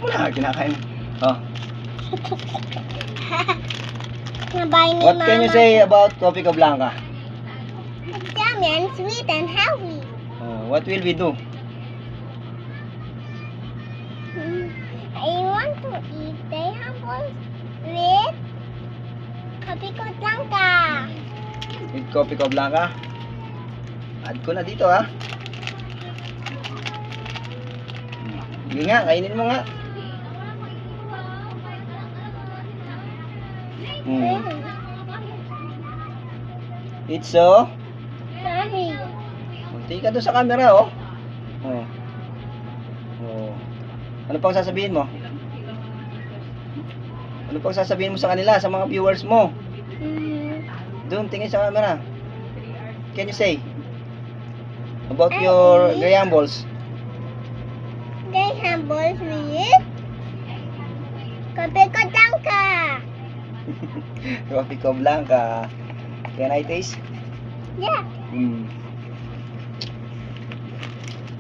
Wala, kinakain. Oh. Nabahay ni What can you Mama. say about Coffee Co Blanca? It's yummy and sweet and healthy. What will we do? I want to eat the apples with Coffee Co Blanca. With Coffee Co Blanca? Add ko na dito ha. Sige nga, kainin mo nga. It's so Yummy. Munti ka doon sa camera, oh. Ano pang sasabihin mo? Ano pang sasabihin mo sa kanila, sa mga viewers mo? Doon, tingin sa camera. Can you say about your Graham balls? They have balls with Coffee Co Blanca. Coffee Co Blanca. Can I taste? Yeah.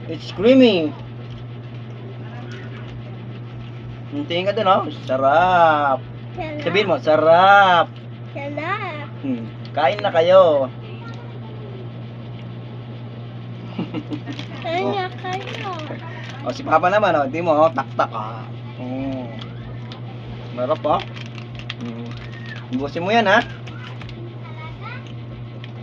It's creamy. Tingin ka dun, oh. Sarap. Sabihin mo, sarap. Sarap. Kain na kayo. Kain na kayo. O, si Papa naman, oh. Tingin mo, oh. Tak-tak, ah. Marap, oh. Busin mo yan, ha.